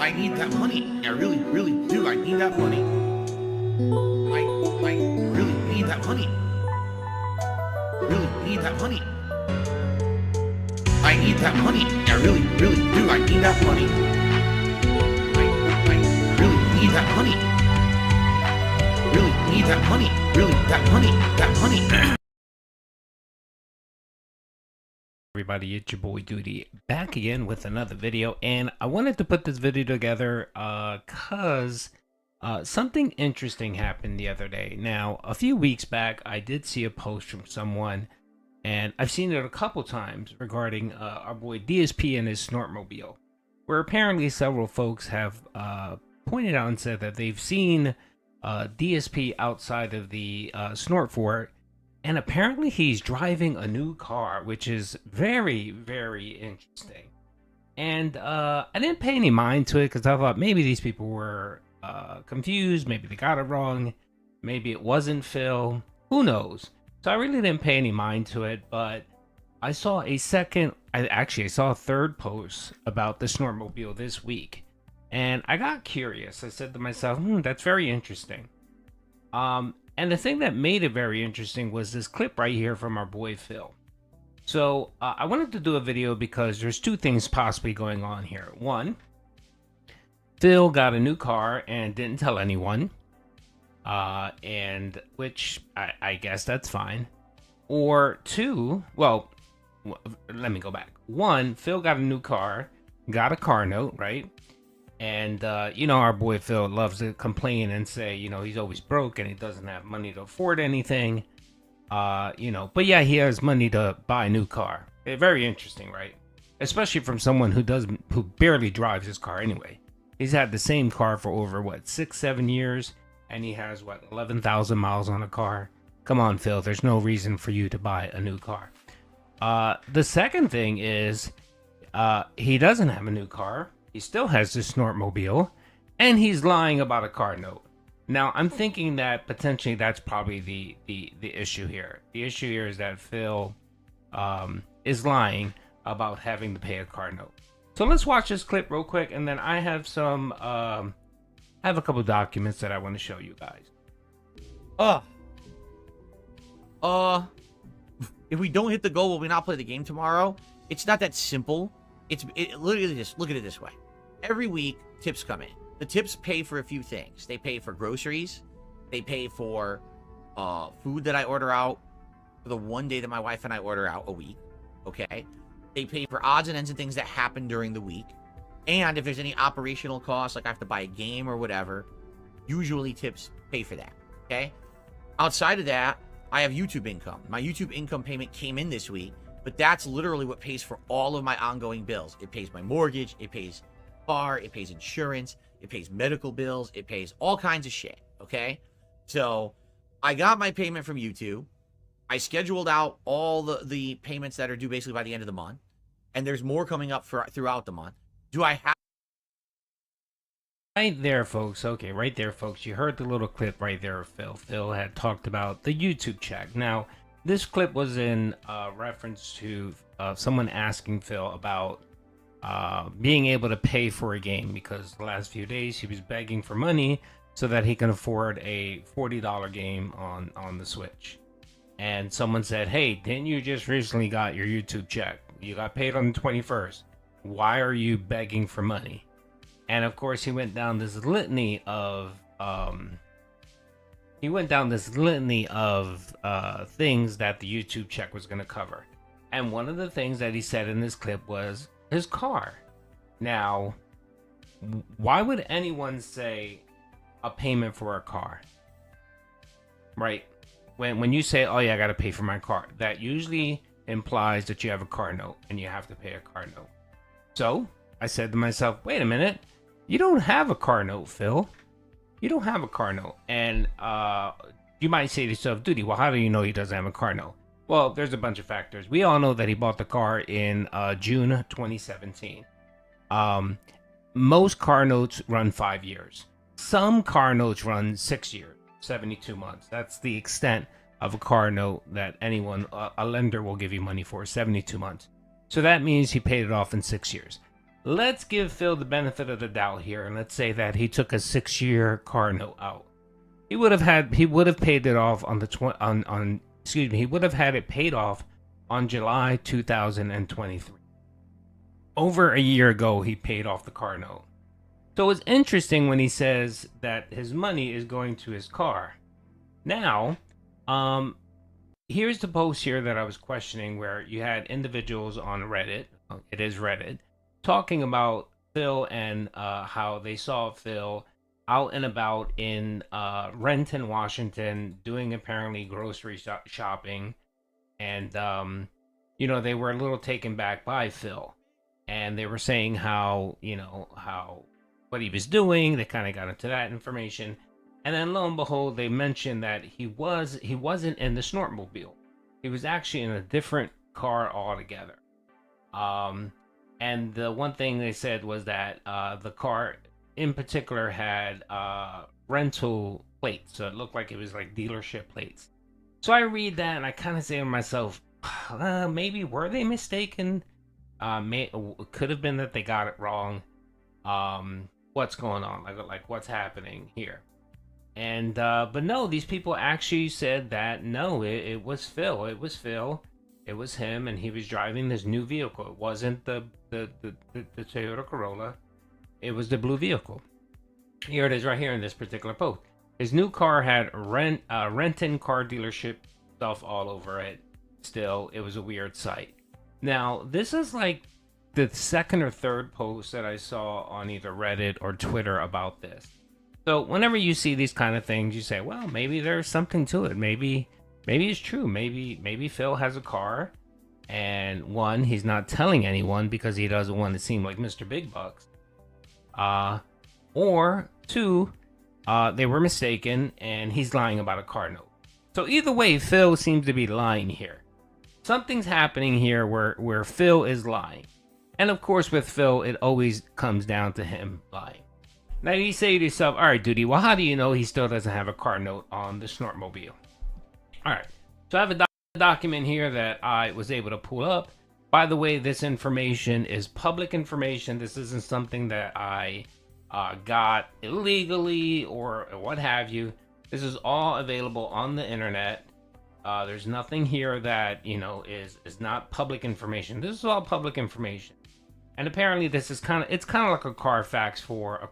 I need that money. I really, really do. I need that money. I really need that money. Really need that money. I need that money. I really, really do. I need that money. I really need that money. Really need that money. Really, that money. Everybody, it's your boy Duty back again with another video, and I wanted to put this video together cause something interesting happened the other day. Now, a few weeks back, I did see a post from someone, and I've seen it a couple times regarding our boy DSP and his Snortmobile, where apparently several folks have pointed out and said that they've seen DSP outside of the Snort Fort. And apparently he's driving a new car, which is very, very interesting. And I didn't pay any mind to it because I thought maybe these people were confused. Maybe they got it wrong. Maybe it wasn't Phil. Who knows? So I really didn't pay any mind to it. But I saw a third post about the Snortmobile this week. And I got curious. I said to myself, that's very interesting. And the thing that made it very interesting was this clip right here from our boy Phil. So I wanted to do a video because there's two things possibly going on here. One, Phil got a new car and didn't tell anyone, and which I guess that's fine. Or two, well, let me go back. One, Phil got a new car, got a car note, right? And, our boy Phil loves to complain and say, he's always broke and he doesn't have money to afford anything. But yeah, he has money to buy a new car. Very interesting, right? Especially from someone who barely drives his car anyway. He's had the same car for over, 6-7 years. And he has, 11,000 miles on a car. Come on, Phil, there's no reason for you to buy a new car. The second thing is, he doesn't have a new car. He still has the Snortmobile, and he's lying about a car note. Now, I'm thinking that potentially that's probably the issue here. The issue here is that Phil is lying about having to pay a car note. So let's watch this clip real quick, and then I have I have a couple documents that I want to show you guys. If we don't hit the goal, will we not play the game tomorrow? It's not that simple. Literally just look at it this way. Every week, tips come in. The tips pay for a few things. They pay for groceries. They pay for food that I order out for the one day that my wife and I order out a week. Okay? They pay for odds and ends and things that happen during the week. And if there's any operational costs, like I have to buy a game or whatever, usually tips pay for that. Okay? Outside of that, I have YouTube income. My YouTube income payment came in this week. But that's literally what pays for all of my ongoing bills. It pays my mortgage, it pays car, it pays insurance, it pays medical bills, it pays all kinds of shit, okay? So I got my payment from YouTube. I scheduled out all the payments that are due basically by the end of the month. And there's more coming up throughout the month. Do I have... Right there, folks. Okay, right there, folks. You heard the little clip right there of Phil. Phil had talked about the YouTube check. Now, this clip was in reference to someone asking Phil about being able to pay for a game because the last few days he was begging for money so that he can afford a $40 game on the Switch. And someone said, hey, didn't you just recently got your YouTube check? You got paid on the 21st. Why are you begging for money? And of course he went down this litany of things that the YouTube check was going to cover. And one of the things that he said in this clip was his car. Now, why would anyone say a payment for a car? Right? When you say, oh yeah, I got to pay for my car, that usually implies that you have a car note and you have to pay a car note. So I said to myself, wait a minute, you don't have a car note, Phil. You don't have a car note. And you might say to yourself, Duty, well, how do you know he doesn't have a car note? Well, there's a bunch of factors. We all know that he bought the car in June 2017. Most car notes run 5 years. Some car notes run 6 years, 72 months. That's the extent of a car note that a lender will give you money for, 72 months. So that means he paid it off in 6 years. let's give Phil the benefit of the doubt here, and let's say that he took a 6-year car note out. He would have paid it off on the he would have had it paid off on July 2023. Over a year ago, he paid off the car note. So it's interesting when he says that his money is going to his car. Now, here's the post here that I was questioning, where you had individuals on Reddit, it is Reddit, talking about Phil and how they saw Phil out and about in Renton, Washington, doing apparently grocery shopping. And, they were a little taken back by Phil. And they were saying how what he was doing. They kind of got into that information. And then lo and behold, they mentioned that he wasn't in the Snortmobile. He was actually in a different car altogether. And the one thing they said was that the car in particular had rental plates. So it looked like it was like dealership plates. So I read that and I kind of say to myself, maybe were they mistaken? Could have been that they got it wrong. What's going on? Like what's happening here? And but no, these people actually said that no, it was Phil. It was Phil. It was him, and he was driving this new vehicle. It wasn't the Toyota Corolla. It was the blue vehicle. Here it is right here in this particular post. His new car had Renton car dealership stuff all over it. Still, it was a weird sight. Now, this is like the second or third post that I saw on either Reddit or Twitter about this. So whenever you see these kind of things, you say, well, maybe there's something to it. Maybe it's true. Maybe Phil has a car, and one, he's not telling anyone because he doesn't want to seem like Mr. Big Bucks. Or two, they were mistaken and he's lying about a car note. So either way, Phil seems to be lying here. Something's happening here where Phil is lying. And of course, with Phil, it always comes down to him lying. Now you say to yourself, all right, Duty, well, how do you know he still doesn't have a car note on the Snortmobile? All right, so I have a document here that I was able to pull up. By the way, this information is public information. This isn't something that I got illegally or what have you. This is all available on the internet. There's nothing here that, is not public information. This is all public information. And apparently this is kind of like a Carfax for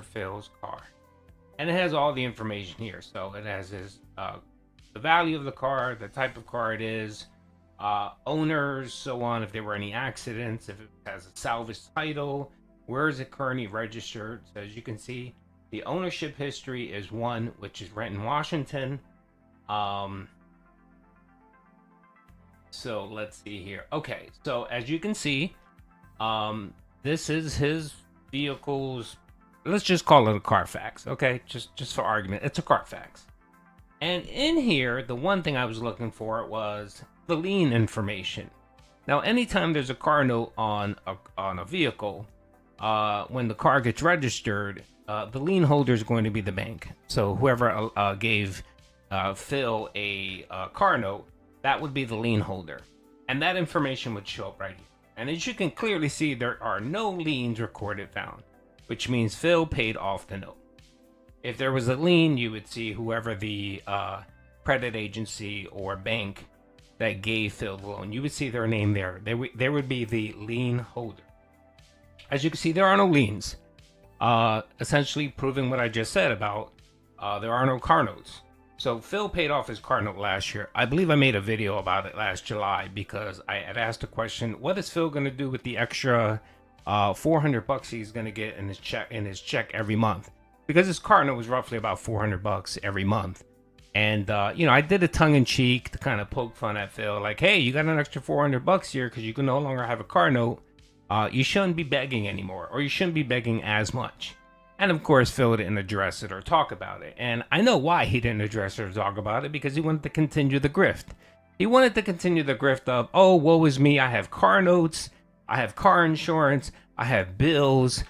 Phil's car. And it has all the information here. So it has his the value of the car, the type of car it is, owners, so on, if there were any accidents, if it has a salvage title, where is it currently registered. So as you can see, the ownership history is one, which is Renton, Washington. So let's see here. Okay, so as you can see, this is his vehicle's, let's just call it a Carfax, okay? Just for argument, it's a Carfax. And in here, the one thing I was looking for was the lien information. Now, anytime there's a car note on a vehicle, when the car gets registered, the lien holder is going to be the bank. So whoever gave Phil a car note, that would be the lien holder. And that information would show up right here. And as you can clearly see, there are no liens recorded found, which means Phil paid off the note. If there was a lien, you would see whoever the credit agency or bank that gave Phil the loan, you would see their name there. There would be the lien holder. As you can see, there are no liens. Essentially proving what I just said about there are no car notes. So Phil paid off his car note last year. I believe I made a video about it last July because I had asked the question, what is Phil going to do with the extra $400 he's going to get in his check every month? Because his car note was roughly about $400 every month. And, I did a tongue-in-cheek to kind of poke fun at Phil. Like, hey, you got an extra $400 here because you can no longer have a car note. You shouldn't be begging anymore, or you shouldn't be begging as much. And, of course, Phil didn't address it or talk about it. And I know why he didn't address it or talk about it, because he wanted to continue the grift. He wanted to continue the grift of, oh, woe is me, I have car notes, I have car insurance, I have bills.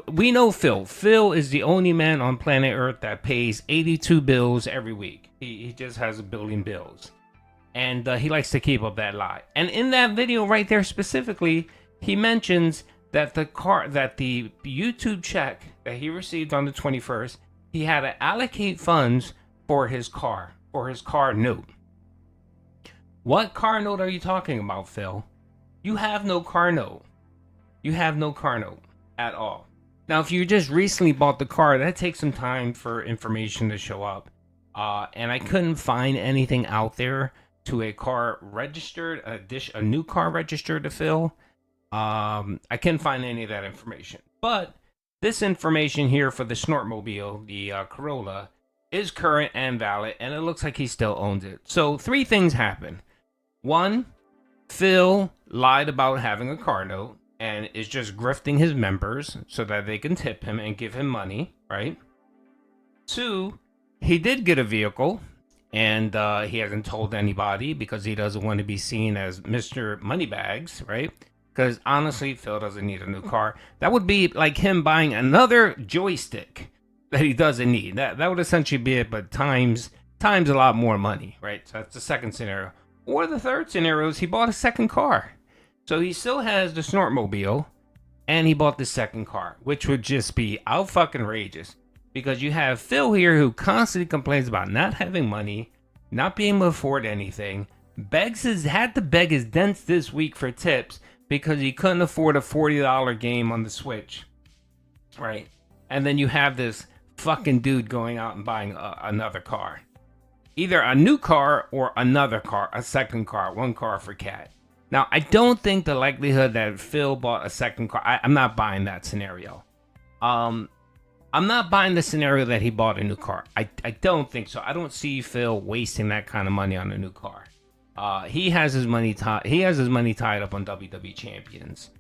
We know Phil. Phil is the only man on planet Earth that pays 82 bills every week. He just has a billion bills. And he likes to keep up that lie. And in that video right there specifically, he mentions that the YouTube check that he received on the 21st, he had to allocate funds for his car note. What car note are you talking about, Phil? You have no car note. You have no car note at all. Now, if you just recently bought the car, that takes some time for information to show up. And I couldn't find anything out there to a car registered, a new car registered to Phil. I couldn't find any of that information. But this information here for the Snortmobile, the Corolla, is current and valid, and it looks like he still owns it. So 3 things happen. 1, Phil lied about having a car note and is just grifting his members so that they can tip him and give him money, right? 2, he did get a vehicle, and he hasn't told anybody because he doesn't want to be seen as Mr. Moneybags, right? Because honestly, Phil doesn't need a new car. That would be like him buying another joystick that he doesn't need. That would essentially be it, but times a lot more money, right? So that's the second scenario. Or the third scenario is he bought a second car. So he still has the Snortmobile, and he bought the second car, which would just be out fucking outrageous. Because you have Phil here who constantly complains about not having money, not being able to afford anything, had to beg his dents this week for tips because he couldn't afford a $40 game on the Switch, right? And then you have this fucking dude going out and buying another car. Either a new car or another car, a second car, one car for Cat. Now, I don't think the likelihood that Phil bought a second car, I'm not buying that scenario. I'm not buying the scenario that he bought a new car. I don't think so. I don't see Phil wasting that kind of money on a new car. He has his money tied up on WWE champions.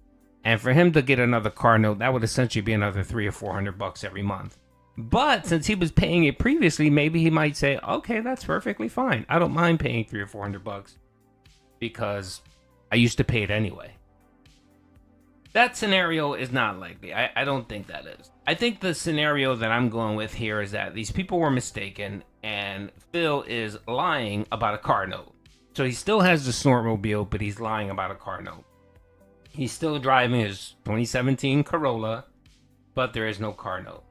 And for him to get another car note, that would essentially be another $300 or $400 every month. But since he was paying it previously, maybe he might say, okay, that's perfectly fine. I don't mind paying $300 or $400 because I used to pay it anyway. That scenario is not likely. I don't think that is. I think the scenario that I'm going with here is that these people were mistaken and Phil is lying about a car note. So he still has the Snortmobile, but he's lying about a car note. He's still driving his 2017 Corolla, but there is no car note.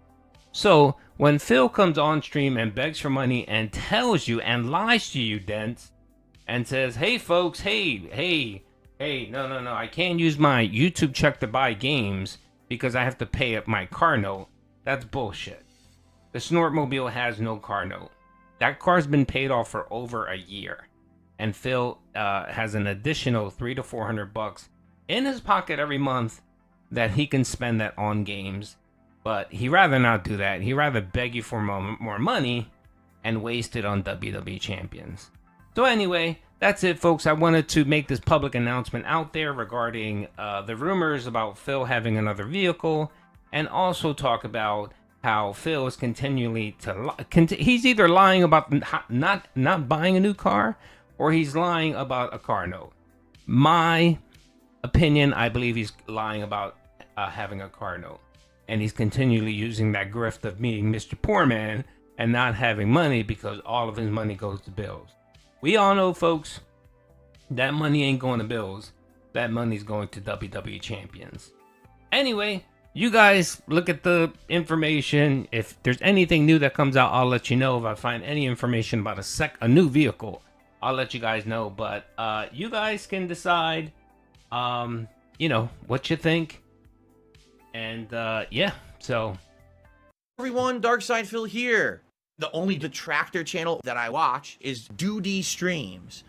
So when Phil comes on stream and begs for money and tells you and lies to you, Dents, and says, hey folks, hey, no, I can't use my YouTube check to buy games because I have to pay up my car note. That's bullshit. The Snortmobile has no car note. That car's been paid off for over a year. And Phil has an additional $300 to $400 in his pocket every month that he can spend that on games. But he'd rather not do that. He'd rather beg you for more money and waste it on WWE champions. So anyway, that's it, folks. I wanted to make this public announcement out there regarding the rumors about Phil having another vehicle, and also talk about how Phil is continually he's either lying about not buying a new car, or he's lying about a car note. My opinion, I believe he's lying about having a car note, and he's continually using that grift of being Mr. Poor Man and not having money because all of his money goes to bills. We all know, folks, that money ain't going to bills. That money's going to WWE champions. Anyway, you guys look at the information. If there's anything new that comes out, I'll let you know. If I find any information about a new vehicle, I'll let you guys know. But you guys can decide, what you think. And yeah, so. Everyone, Darkside Phil here. The only detractor channel that I watch is Duty Streams.